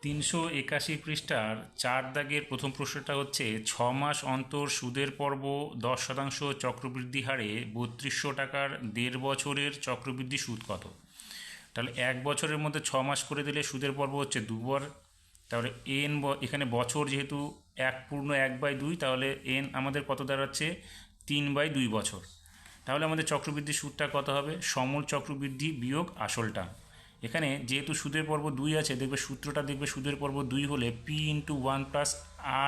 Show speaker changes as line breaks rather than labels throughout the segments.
381 পৃষ্ঠার 4 দাগের প্রথম প্রশ্নটা হচ্ছে 6 মাস অন্তর সুদের পর্ব 10% চক্রবৃদ্ধি হারে 3200 টাকার 1.5 বছরের চক্রবৃদ্ধি সুদ কত। তাহলে 1 বছরের মধ্যে 6 মাস করে দিলে সুদের পর্ব হচ্ছে 2 বার। তাহলে এন এখানে বছর যেহেতু 1/1/2, তাহলে এন আমাদের কত দাঁড়াচ্ছে 3/2 বছর। তাহলে আমাদের চক্রবৃদ্ধি সুদটা কত হবে, সমূল চক্রবৃদ্ধি বিয়োগ আসলটা। এখানে যেহেতু সুদের পর্ব 2 আছে, দেখবে সূত্রটা দেখবে সুদের পর্ব 2 হলে P×1 +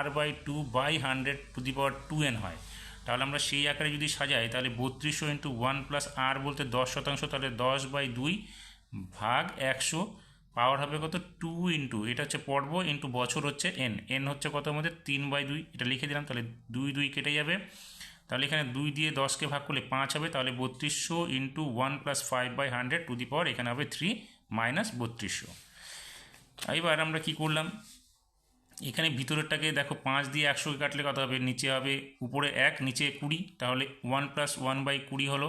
R/2/100^2n হয়। তাহলে আমরা সেই আকারে যদি সাজাই তাহলে 3200 × 1 + R বলতে 10%, তাহলে 10/2 ভাগ 100 পাওয়ার হবে কত 2 এটা হচ্ছে পর্ব ইন্টু বছর হচ্ছে এন। এন হচ্ছে কত আমাদের 3/2, এটা লিখে দিলাম। তাহলে 2 2 কেটে যাবে, তাহলে এখানে 2 দিয়ে 10কে ভাগ করলে 5 হবে। তাহলে 3200 × 1 + 5/100 এখানে হবে 3 - 3200। এবার আমরা কি করলাম, এখানে ভিতরেরটাকে দেখো 5 দিয়ে 100কে কাটলে কত হবে, নিচে হবে উপরে 1 নিচে 20, তাহলে 1 + 1/20 হলো।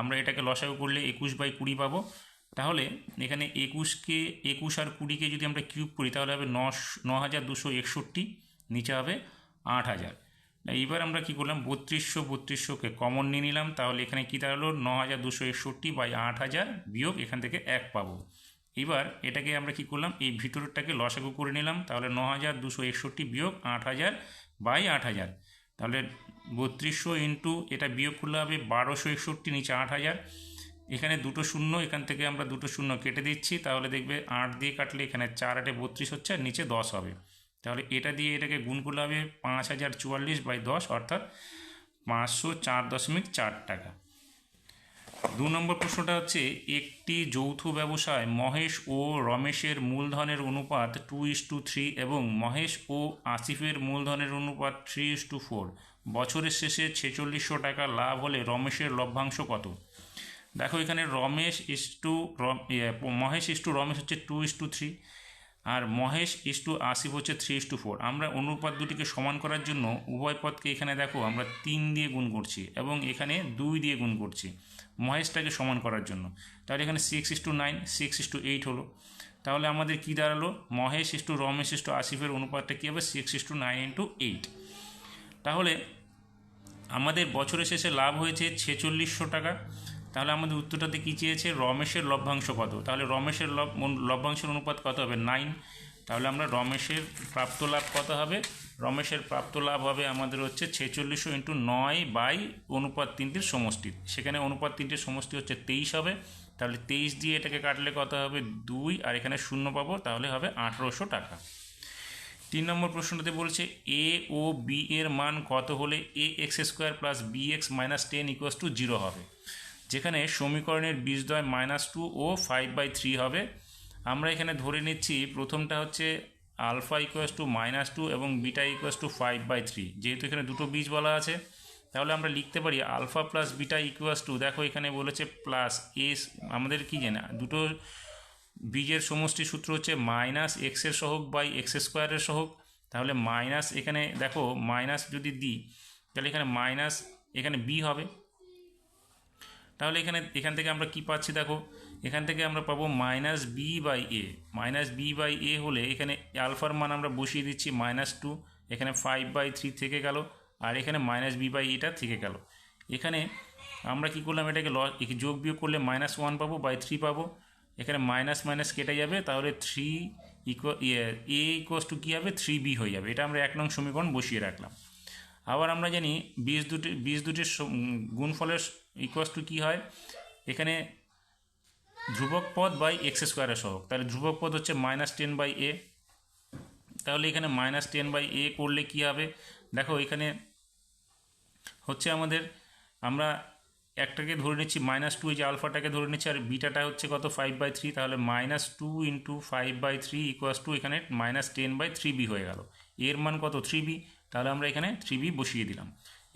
আমরা এটাকে লসাগু করলে 21/20 পাবো। তাহলে এখানে 21 আর 20কে যদি আমরা কিউব করি তাহলে হবে 9261, নিচে হবে 8000। এইবার আমরা কি করলাম, 3200কে কমন নিয়ে নিলাম। তাহলে এখানে কি দাঁড়ালো 9261/8000 বিয়োগ এখান থেকে 1 পাবো। এবার এটাকে আমরা কি করলাম, এই ভিতরেরটাকে লসাগু করে নিলাম। তাহলে 9261 বিয়োগ 8000/8000, তাহলে 3200 ইন্টু এটা বিয়োগ করলে হবে 1261, নিচে 8000। এখানে দুটো শূন্য, এখান থেকে আমরা দুটো শূন্য কেটে দিচ্ছি। তাহলে দেখবে 8 দিয়ে কাটলে এখানে 4 8 32 হচ্ছে, আর নিচে 10 হবে। তাহলে এটা দিয়ে এটাকে গুণ করলে হবে 5044/10, অর্থাৎ 504.4 টাকা। 2 নম্বর প্রশ্নটা হচ্ছে, একটি যৌথ ব্যবসায় মহেশ ও রমেশের মূলধনের অনুপাত 2:3 এবং মহেশ ও আসিফের মূলধনের অনুপাত 3:4। বছরের শেষে 4600 টাকা লাভ হলে রমেশের লভ্যাংশ কত। দেখো এখানে মহেশ ইস্টু রমেশ হচ্ছে 2:3, আর মহেশ ইস্টু আসিফ হচ্ছে 3:4। আমরা অনুপাত দুটিকে সমান করার জন্য উভয় পদকে এখানে দেখো আমরা 3 দিয়ে গুণ করছি এবং এখানে 2 দিয়ে গুণ করছি মহেশটাকে সমান করার জন্য। তাহলে এখানে 6:9 6:8 হলো। তাহলে আমাদের কি দাঁড়ালো, মহেশ ইস্টু রমেশ ইস্টু আসিফের অনুপাতটা কী হবে 6:9 × 8। তাহলে আমাদের বছরের শেষে লাভ হয়েছে 4600 টাকা। তাহলে আমাদের উত্তরটাতে কী চেয়েছে, রমেশের লভ্যাংশ কত। তাহলে রমেশের লভ্যাংশের অনুপাত কত হবে 9। তাহলে আমরা রমেশের প্রাপ্ত লাভ কত হবে, রমেশের প্রাপ্ত লাভ হবে আমাদের হচ্ছে 4600 × 9/অনুপাত 3টির সমষ্টি। সেখানে অনুপাত 3টির সমষ্টি হচ্ছে 23 হবে। তাহলে 23 দিয়ে এটাকে কাটলে কত হবে 2, আর এখানে 0 পাবো, তাহলে হবে 1800 টাকা। 3 নম্বর প্রশ্নটাতে বলছে এ ও বি এর মান কত হলে ax² + bx - 10 = 0 হবে। যেখানে সমীকরণের বীজদ্বয় -2 ও 5/3 হবে। আমরা এখানে ধরে নিচ্ছি প্রথমটা হচ্ছে আলফা = -2 এবং বিটা = 5/3। যেহেতু এখানে দুটো বীজ বলা আছে, তাহলে আমরা লিখতে পারি আলফা প্লাস বিটা = দেখো এখানে বলেছে প্লাস এস, আমাদের কি জানা দুটো বীজের সমষ্টি সূত্র হচ্ছে -x এর সহগ বাই x² এর সহগ। তাহলে মাইনাস, এখানে দেখো মাইনাস যদি দিই তাহলে এখানে মাইনাস এখানে বি হবে। তাহলে এখান থেকে আমরা কি পাচ্ছি, দেখো এখান থেকে আমরা পাবো -b/a। -b/a হলে এখানে আলফার মান আমরা বসিয়ে দিচ্ছি -2, এখানে 5/3 থেকে গেল, আর এখানে -b/aটা থেকে গেল। এখানে আমরা কি করলাম, এটাকে যোগ বিয়োগ করলে -1 পাবো বাই 3 পাবো। এখানে মাইনাস মাইনাস কেটে যাবে, তাহলে 3 a = কী হবে 3b হয়ে যাবে। এটা আমরা 1 নং সমীকরণ বসিয়ে রাখলাম। আবার আমরা জানি বীজ দুটির গুণফলের = কী হয়, এখানে ধ্রুবক পদ বাই x² এর সহগ। তাহলে ধ্রুবক পদ হচ্ছে -10/a। তাহলে এখানে -10/a করলে কি হবে, দেখো এখানে হচ্ছে আমাদের আমরা একটাকে ধরে নিচ্ছি -2, যে আলফাটাকে ধরে নিচ্ছি, আর বিটাটা হচ্ছে কত 5/3। তাহলে -2 × 5/3 = এখানে -10/3b হয়ে গেল। এর মান কত 3b, তাহলে আমরা এখানে 3b বসিয়ে দিলাম।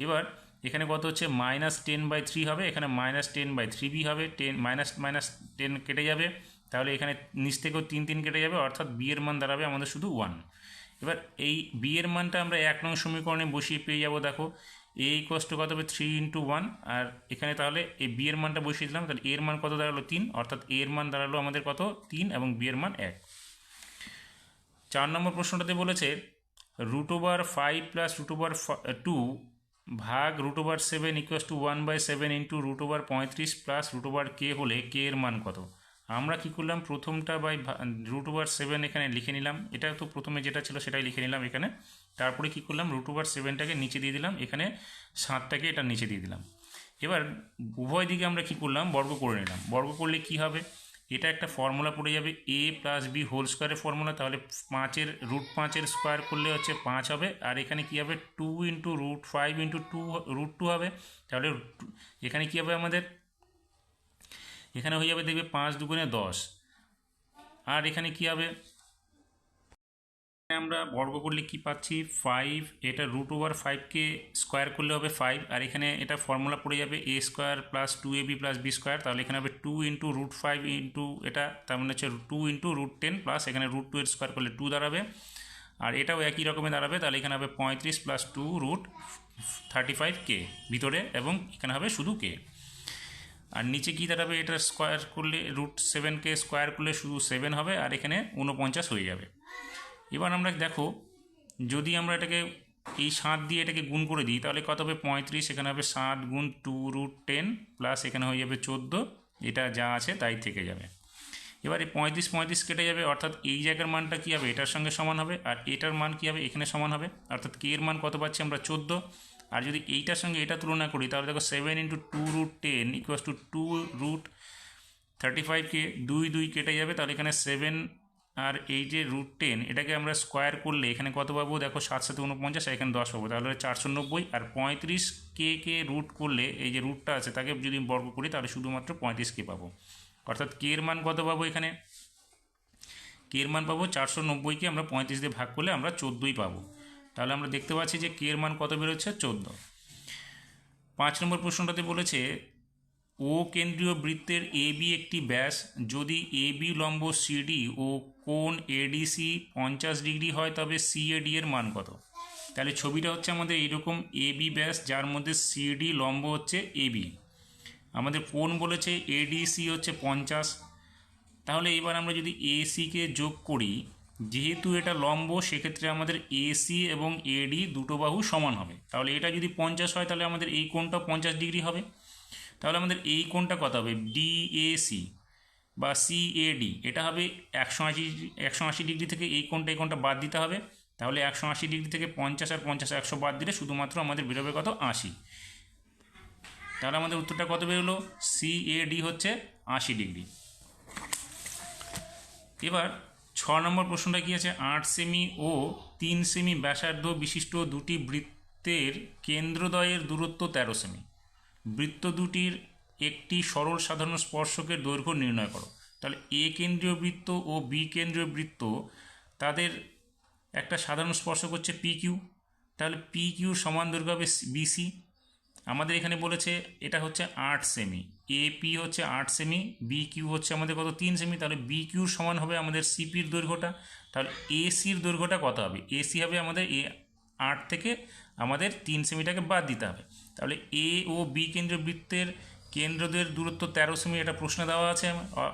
এবার এখানে কত হচ্ছে -10/3 হবে, এখানে -10/3b হবে। 10 -10 কেটে যাবে, তাহলে এখানে নিচ থেকেও 3 3 কেটে যাবে, অর্থাৎ বি এর মান দাঁড়াবে আমাদের শুধু 1। এবার এই বি এর মানটা আমরা 1 নং সমীকরণে বসিয়ে পেয়ে যাব। দেখো a = কত হবে 3 × 1, আর এখানে তাহলে এই বি এর মানটা বসিয়ে দিলাম। তাহলে এর মান কত দাঁড়ালো 3, অর্থাৎ এর মান দাঁড়ালো আমাদের কত 3 এবং বি এর মান 1। 4 নম্বর প্রশ্নটাতে বলেছে √5 প্লাস √2 ভাগ √7 equals to 1/7 into √35 plus √k হলে k এর মান কত। আমরা কি করলাম, প্রথমটা বাই √7 এখানে লিখে নিলাম, এটা তো প্রথমে যেটা ছিল সেটাই লিখে নিলাম এখানে। তারপরে কি করলাম, √7টাকে নিচে দিয়ে দিলাম, এখানে 7টাকে এটা নিচে দিয়ে দিলাম। এবার উভয় দিকে আমরা কি করলাম, বর্গ করে নিলাম। বর্গ করলে কি হবে, এটা একটা ফর্মুলা পড়ে যাবে a প্লাস বি হোল স্কোয়ারের ফর্মুলা, তাহলে 5 স্কোয়ার করলে হচ্ছে 5 হবে, আর এখানে কি হবে 2 ইন্টু √5 ইন্টু √2 হবে। তাহলে এখানে কি হবে আমাদের, এখানে হয়ে যাবে দেখবে 5 দুগুণে 10, আর এখানে কি হবে, আমরা বর্গ করলে কি পাচ্ছি 5, এটা √5কে স্কোয়ার করলে হবে 5, আর এখানে এটা ফর্মুলা পড়ে যাবে a square plus 2ab plus B square, তাহলে এখানে হবে 2 ইন্টু √5 ইন্টু এটা, তার মানে হচ্ছে 2 ইন্টু √10 প্লাস এখানে √2 এর স্কোয়ার করলে 2 দাঁড়াবে, আর এটাও একই রকমের দাঁড়াবে। তাহলে এখানে হবে 35 প্লাস 2 √35k ভিতরে, এবং এখানে হবে শুধু k। আর নিচে কি দাঁড়াবে, এটা স্কোয়ার করলে √7কে স্কোয়ার করলে শুধু 7 হবে, আর এখানে 49 হয়ে যাবে। এবার আমরা দেখো, যদি আমরা এটাকে এই 7 দিয়ে এটাকে গুণ করে দিই তাহলে কত হবে 35, এখানে হবে 7 গুণ 2√10 প্লাস এখানে হয়ে যাবে 14, এটা যা আছে তাই থেকে যাবে। এবারে 35 কেটে যাবে, অর্থাৎ এই জায়গার মানটা কী হবে, এটার সঙ্গে সমান হবে, আর এটার মান কী হবে, এখানে সমান হবে, অর্থাৎ কে এর মান কত পাচ্ছি আমরা 14। আর যদি এইটার সঙ্গে এটা তুলনা করি তাহলে দেখো 7 ইন্টু 2√10 ইকুয়াস টু 2√35কে 2 কেটে যাবে, তাহলে এখানে 7, আর এই যে √10 এটাকে আমরা স্কোয়ার করলে এখানে কত পাবো দেখো, 7 7 49, আর এখানে 10 পাবো, তাহলে 490। আর 35কে রুট করলে এই যে রুটটা আছে তাকে যদি বর্গ করি তাহলে শুধুমাত্র 35কে পাবো, অর্থাৎ কে এর মান কত পাবো, এখানে কে এর মান পাবো 490কে আমরা 35 দিয়ে ভাগ করলে আমরা 14ই পাবো। তাহলে আমরা দেখতে পাচ্ছি যে কে এর মান কত বেরোচ্ছে 14। 5 নম্বর প্রশ্নটাতে বলেছে ও কেন্দ্রীয় বৃত্তের এবি একটি ব্যাস, যদি এবি লম্ব সিডি ও কোণ এডিসি 50 ডিগ্রি হয় তবে সিএডি এর মান কত। তাহলে ছবিটা হচ্ছে আমাদের এইরকম, এবি ব্যাস যার মধ্যে সিডি লম্ব হচ্ছে এবি, আমাদের কোণ বলেছে এডিসি হচ্ছে 50। তাহলে এবার আমরা যদি এসিকে যোগ করি, যেহেতু এটা লম্ব সেক্ষেত্রে আমাদের এসি এবং এডি দুটো বাহু সমান হবে, তাহলে এটা যদি 50 হয় তাহলে আমাদের এই কোণটা 50 ডিগ্রি হবে। তাহলে আমাদের এই কোণটা কত হবে, ডিএসি বা সিএডি, এটা হবে 180 ডিগ্রি থেকে এই কোণটা বাদ দিতে হবে। তাহলে 180 ডিগ্রি থেকে 50 আর 50 100 বাদ দিলে শুধুমাত্র আমাদের বেরোবে কত 80। তাহলে আমাদের উত্তরটা কত বেরোলো, সিএডি হচ্ছে 80 ডিগ্রি। এবার 6 নম্বর প্রশ্নটা কি আছে, 8 সেমি ও 3 সেমি ব্যাসার্ধ বিশিষ্ট দুটি বৃত্তের কেন্দ্রদ্বয়ের দূরত্ব 13 সেমি। বৃত্ত দুটির একটি সরল সাধারণ স্পর্শকের দৈর্ঘ্য নির্ণয় করো। তাহলে এ কেন্দ্রীয় বৃত্ত ও বি কেন্দ্রীয় বৃত্ত, তাদের একটা সাধারণ স্পর্শক হচ্ছে পি কিউ, তাহলে পি কিউর সমান দৈর্ঘ্য হবে বিসি। আমাদের এখানে বলেছে এটা হচ্ছে 8 সেমি, এ পি হচ্ছে 8 সেমি, বি কিউ হচ্ছে আমাদের কত 3 সেমি, তাহলে বি কিউর সমান হবে আমাদের সিপির দৈর্ঘ্যটা। তাহলে এসির দৈর্ঘ্যটা কত হবে, এসি হবে আমাদের 8 থেকে আমাদের 3 সেমিটাকে বাদ দিতে হবে। তাহলে এ ও বি কেন্দ্রীয় বৃত্তের কেন্দ্রদের দূরত্ব 13 সেমি, এটা প্রশ্নে দেওয়া আছে,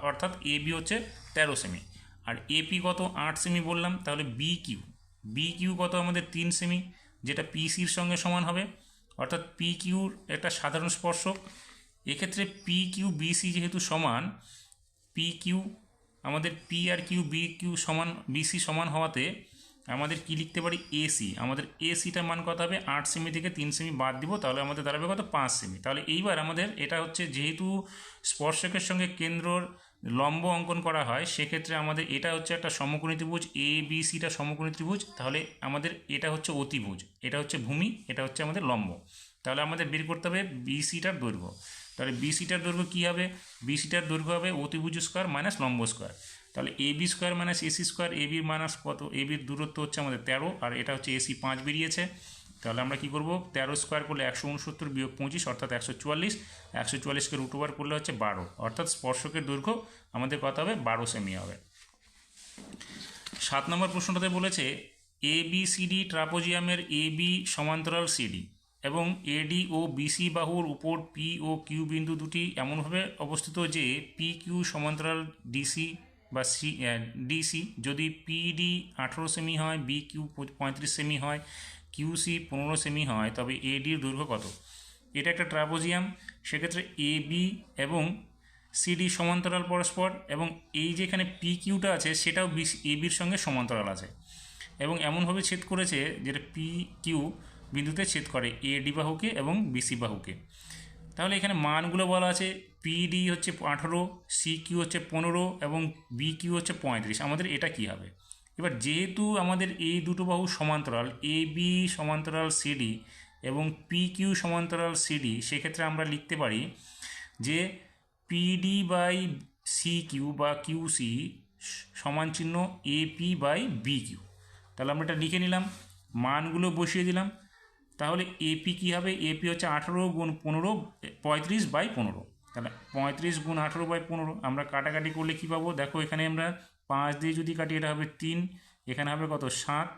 অর্থাৎ এ বি হচ্ছে 13 সেমি। আর এপি কত 8 সেমি বললাম, তাহলে বি কিউ কত আমাদের 3 সেমি, যেটা পিসির সঙ্গে সমান হবে, অর্থাৎ পি কিউর একটা সাধারণ স্পর্শক। এক্ষেত্রে পি কিউ বিসি যেহেতু সমান, পি কিউ আমাদের P R Q B Q সমান বিসি সমান হওয়াতে আমাদের কি লিখতে পারি, এসি, আমাদের এসিটার মান কত হবে 8 সেমি থেকে 3 সেমি বাদ দিব, তাহলে আমাদের দাঁড়াবে কত 5 সেমি। তাহলে এইবার আমাদের এটা হচ্ছে, যেহেতু স্পর্শকের সঙ্গে কেন্দ্রর লম্ব অঙ্কন করা হয় সেক্ষেত্রে আমাদের এটা হচ্ছে একটা সমকোণী ত্রিভুজ, এ বি সিটা সমকোণী ত্রিভুজ, তাহলে আমাদের এটা হচ্ছে অতিভুজ, এটা হচ্ছে ভূমি, এটা হচ্ছে আমাদের লম্ব। তাহলে আমাদের বের করতে হবে বিসিটার দৈর্ঘ্য। তাহলে বিসিটার দৈর্ঘ্য কী হবে, বিসিটার দৈর্ঘ্য হবে অতিভুজ স্কোয়ার মাইনাস লম্ব স্কোয়ার। তাহলে A B square minus AC square, A বির মাইনাস কত, এ বির দূরত্ব হচ্ছে আমাদের 13, আর এটা হচ্ছে এসি 5 বেরিয়েছে। তাহলে আমরা কী করবো, 13 স্কোয়ার করলে 169 বিয়োগ 25 অর্থাৎ 144, 144কে রুট ওভার করলে হচ্ছে 12, অর্থাৎ স্পর্শকের দৈর্ঘ্য আমাদের কত হবে 12 সেমি হবে। 7 নম্বর প্রশ্নটাতে বলেছে A B CD ট্রাপোজিয়ামের A B সমান্তরাল সিডি এবং এডি ও বিসি বাহুর উপর পি ও কিউ বিন্দু দুটি এমনভাবে অবস্থিত যে পি কিউ সমান্তরাল ডিসি বা ডিসি, যদি পিডি 18 সেমি হয়, বি কিউ 35 সেমি হয়, কিউসি 15 সেমি হয়, তবে এডির দৈর্ঘ্য কত? এটা একটা ট্রাপোজিয়াম, সেক্ষেত্রে এ বি এবং সিডি সমান্তরাল পরস্পর, এবং এই যে এখানে পি কিউটা আছে সেটাও এ বির সঙ্গে সমান্তরাল আছে, এবং এমনভাবে ছেদ করেছে যেটা পি কিউ বিন্দুতে ছেদ করে এডি বাহুকে এবং বিসি বাহুকে। তাহলে এখানে মানগুলো বলা আছে, পিডি হচ্ছে 18, সি কিউ হচ্ছে 15 এবং বি কিউ হচ্ছে 35। আমাদের এটা কি হবে? এবার যেহেতু আমাদের এই দুটো বাহু সমান্তরাল, এ বি সমান্তরাল সিডি এবং পি কিউ সমান্তরাল সিডি, সেক্ষেত্রে আমরা লিখতে পারি যে পিডি বাই সি কিউ বা কিউ সি সমান চিহ্ন এপি বাই বি কিউ। তাহলে আমরা এটা লিখে নিলাম, মানগুলো বসিয়ে দিলাম। তাহলে এপি কী হবে? এপি হচ্ছে 18 গুণ 15, 35/15। তাহলে 35 গুণ 18/15 আমরা কাটাকাটি করলে কী পাবো? দেখো এখানে আমরা 5 দিয়ে যদি কাটি এটা হবে 3, এখানে হবে কত? 7,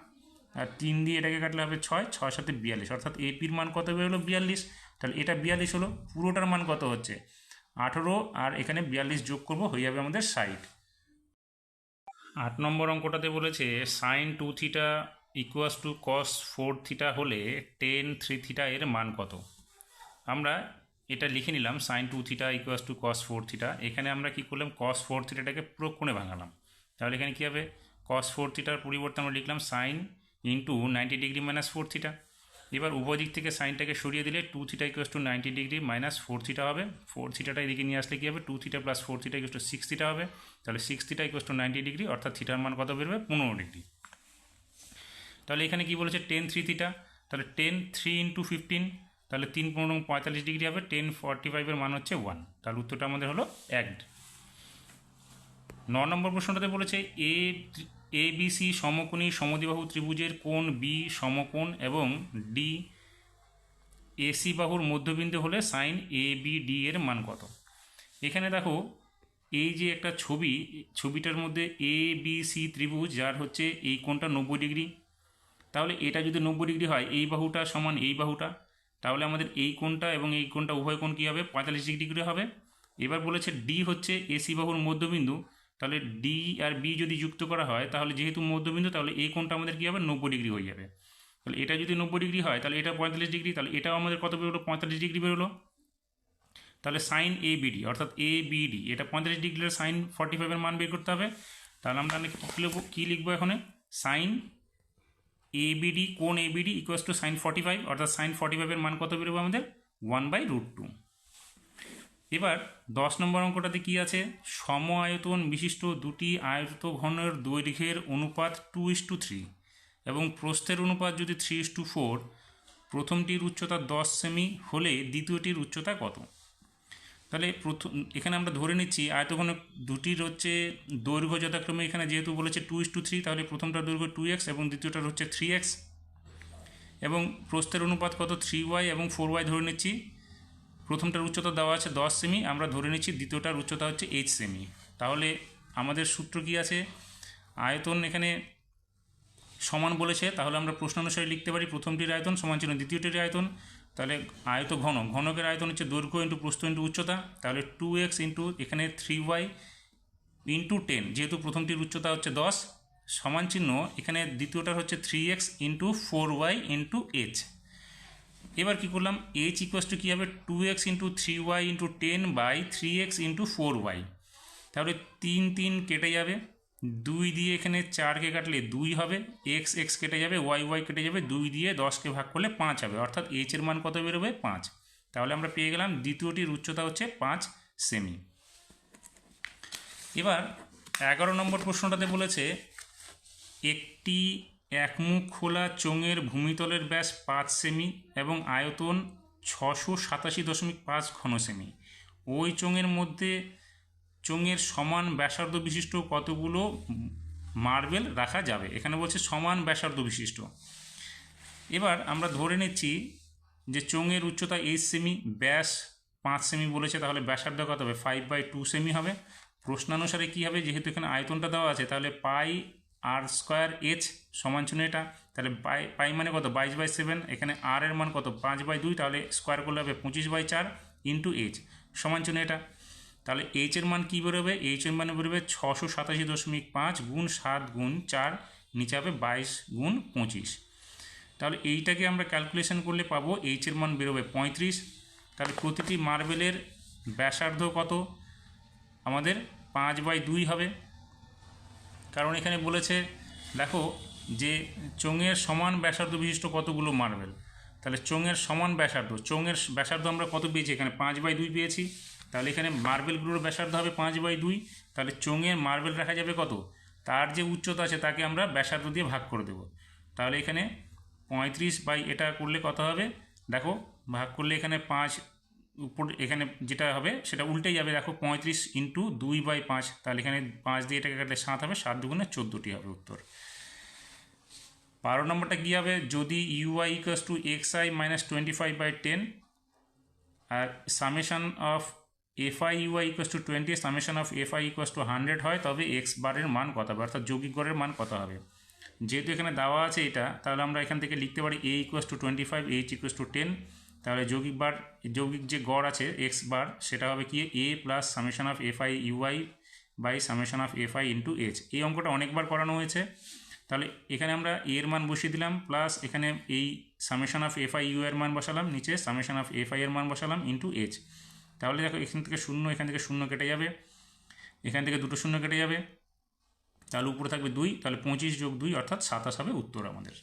আর 3 দিয়ে এটাকে কাটলে হবে 6, 6 সাথে 42, অর্থাৎ এপির মান কত বেরোলো? 42। তাহলে এটা 42 হলো। পুরোটার মান কত হচ্ছে? 18, আর এখানে 42 যোগ করবো, হয়ে যাবে আমাদের 60। 8 নম্বর অঙ্কটাতে বলেছে sine 2 theta equals to cos 4 theta হলে টেন 3 থিটা এর মান কত? আমরা এটা লিখে নিলাম, sine 2 theta equals to cos 4 theta. এখানে আমরা কি করলাম? কস 4 থিটাটাকে পুরো কোণে ভাঙালাম। তাহলে এখানে কী হবে? কস 4 থিটার পরিবর্তে আমরা লিখলাম sign into 90 degree minus 4 theta. এবার উভয় দিক থেকে সাইনটাকে সরিয়ে দিলে 2 theta equals two 90 degree minus 4 theta হবে। 4 থিটাটা এদিকে নিয়ে আসলে কী হবে? 2 theta plus 4 theta equals two 6 theta হবে। তাহলে 6 থিটা ইকুয়াস টু 90 ডিগ্রি, অর্থাৎ থিটার মান কত বেরোবে? 15 ডিগ্রি। তাহলে এখানে কি বলেছে? টেন 3 থিটা, তাহলে 10 3 ইন্টু 15, তাহলে 3 15 45 ডিগ্রি হবে। 10 45-এর মান হচ্ছে 1, তাহলে উত্তরটা আমাদের হলো 1। 9 নম্বর প্রশ্নটাতে বলেছে এ বি সি সমকোণী সমদ্বিবাহু ত্রিভুজের কোণ বি সমকোণ এবং ডি এসি বাহুর মধ্যবিন্দু হলে সাইন এ বি ডি এর মান কত? এখানে দেখো এই যে একটা ছবিটার মধ্যে এ বি সি ত্রিভুজ, যার হচ্ছে এই কোণটা 90 ডিগ্রি। তাহলে এটা যদি 90 ডিগ্রি হয়, এই বাহুটা সমান এই বাহুটা, তাহলে আমাদের এই কোণটা এবং এই কোণটা উভয় কোণ কী হবে? 45 ডিগ্রি করে হবে। এবার বলেছে ডি হচ্ছে এসি বাহুর মধ্যবিন্দু, তাহলে ডি আর বি যদি যুক্ত করা হয়, তাহলে যেহেতু মধ্যবিন্দু, তাহলে এই কোণটা আমাদের কী হবে? 90 ডিগ্রি হয়ে যাবে। তাহলে এটা যদি 90 ডিগ্রি হয়, তাহলে এটা 45 ডিগ্রি, তাহলে এটাও আমাদের কত বেরোলো? 45 ডিগ্রি বেরোলো। তাহলে সাইন এ বিডি, অর্থাৎ এ বিডি, এটা 45 ডিগ্রির সাইন 45-এর মান বের করতে হবে। তাহলে আমরা কী লিখবো এখানে? সাইন এবিডি, কোণ এবিডি ইকুয়াস টু সাইন 45, অর্থাৎ সাইন 45-এর মান কত বেরোবে আমাদের? 1/√2। এবার 10 নম্বর অঙ্কটাতে কি আছে? সম আয়তন বিশিষ্ট দুটি আয়তঘনের দৈর্ঘ্যের অনুপাত 2:3 এবং প্রস্থের অনুপাত যদি 3:4, প্রথমটির উচ্চতা 10 সেমি হলে দ্বিতীয়টির উচ্চতা কত? তাহলে এখানে আমরা ধরে নিচ্ছি আয়তঘন দুটির হচ্ছে দৈর্ঘ্য যথাক্রমে, এখানে যেহেতু বলেছে 2:3, তাহলে প্রথমটার দৈর্ঘ্য 2x এবং দ্বিতীয়টার হচ্ছে 3x, এবং প্রস্থের অনুপাত কত? 3y এবং 4y ধরে নিচ্ছি। প্রথমটার উচ্চতা দেওয়া আছে 10 সেমি, আমরা ধরে নিচ্ছি দ্বিতীয়টার উচ্চতা হচ্ছে 8 সেমি। তাহলে আমাদের সূত্র কি আছে? আয়তন এখানে সমান বলেছে, তাহলে আমরা প্রশ্ন অনুসারে লিখতে পারি প্রথমটির আয়তন সমান চিহ্ন দ্বিতীয়টির আয়তন। তাহলে আয়ত ঘনকের আয়তন হচ্ছে দৈর্ঘ্য ইন্টু প্রস্থ ইন্টু উচ্চতা, তাহলে 2x ইন্টু এখানে 3y ইন্টু 10, যেহেতু প্রথমটির উচ্চতা হচ্ছে 10, সমান চিহ্ন এখানে দ্বিতীয়টার হচ্ছে 3x into 4y into h। এবার কী করলাম? h ইকুয়াস টু কী হবে? 2x into 3y into 10/3x into 4y। তাহলে 3 3 কেটে যাবে, 2 দিয়ে এখানে 4কে কাটলে 2 হবে, x কেটে যাবে, y কেটে যাবে, 2 দিয়ে 10কে ভাগ করলে 5 হবে, অর্থাৎ h এর মান কত বেরোবে? 5। তাহলে আমরা পেয়ে গেলাম দ্বিতীয়টির উচ্চতা হচ্ছে 5 সেমি। এবার 11 নম্বর প্রশ্নটাতে বলেছে একটি একমুখ খোলা চোঙের ভূমিতলের ব্যাস 5 সেমি এবং আয়তন 687.5 ঘন সেমি। ওই চোঙের মধ্যে চোঙের সমান ব্যাসার্ধ বিশিষ্ট কতগুলো মার্বেল রাখা যাবে? এখানে বলছে সমান ব্যাসার্ধ বিশিষ্ট। এবার আমরা ধরে নিচ্ছি যে চোঙের উচ্চতা 8 সেমি, ব্যাস 5 সেমি বলেছে, তাহলে ব্যাসার্ধ কত হবে? 5/2 সেমি হবে। প্রশ্নানুসারে কী হবে? যেহেতু এখানে আয়তনটা দেওয়া আছে, তাহলে পাই আর স্কোয়ার এইচ সমান চিহ্ন এটা, তাহলে পাই মানে কত? 22/7, এখানে আর এর মান কত? 5/2, তাহলে স্কোয়ার করলে হবে 25/4 ইন্টু এইচ সমান চিহ্ন এটা। তাহলে এইচের মান কী বেরোবে? এইচের মানে বেরোবে 687.5 গুণ 7 গুণ 4, নিচে হবে 22 গুণ 25। তাহলে এইটাকে আমরা ক্যালকুলেশন করলে পাবো এইচের মান বেরোবে 35। তাহলে প্রতিটি মার্বেলের ব্যাসার্ধ কত? আমাদের 5/2 হবে, কারণ এখানে বলেছে দেখো যে চোঙের সমান ব্যাসার্ধ বিশিষ্ট কতগুলো মার্বেল। তাহলে চোঙের সমান ব্যাসার্ধ, চোঙের ব্যাসার্ধ আমরা কত পেয়েছি? এখানে 5/2 পেয়েছি। তাহলে এখানে মার্বেলগুলোর ব্যাসার্ধ হবে 5/2। তাহলে চোঙের মার্বেল রাখা যাবে কত? তার যে উচ্চতা আছে তাকে আমরা ব্যাসার্ধ দিয়ে ভাগ করে দেব। তাহলে এখানে 35 বাই এটা করলে কত হবে? দেখো ভাগ করলে এখানে 5 উপর, এখানে যেটা হবে সেটা উল্টে যাবে। দেখো 35 ইন্টু 2/5, তাহলে এখানে 5 দিয়ে এটাকে কাটলে 7 হবে, 7 দুগুণে 14টি হবে উত্তর। 12 নম্বরটা কী হবে? যদি UI equals to xi minus 25/10 আর summation of FI UI equals to 20, summation of FI equals to 100 হয়, তবে এক্স বারের মান কত হবে, অর্থাৎ যৌগিক গড়ের মান কত হবে? যেহেতু এখানে দেওয়া আছে এটা, তাহলে আমরা এখান থেকে লিখতে পারি a equals to 25, h equals to 10। তাহলে যৌগিক যে গড় আছে এক্স বার, সেটা হবে কি a plus summation of FI UI by summation of FI into H. এই অঙ্কটা অনেকবার করানো হয়েছে। তাহলে এখানে আমরা এর মান বসিয়ে দিলাম, প্লাস এখানে এই সামেশন অফ এফআই ইউ এর মান বসালাম, নিচে সামেশন অফ এফআই এর মান বসালাম ইন্টু এইচ। তাহলে দেখো এখান থেকে শূন্য, এখান থেকে শূন্য কেটে যাবে, এখান থেকে দুটো শূন্য কেটে যাবে, তাহলে উপরে থাকবে 2, তাহলে 25 যোগ 2 অর্থাৎ 27 হবে উত্তর আমাদের।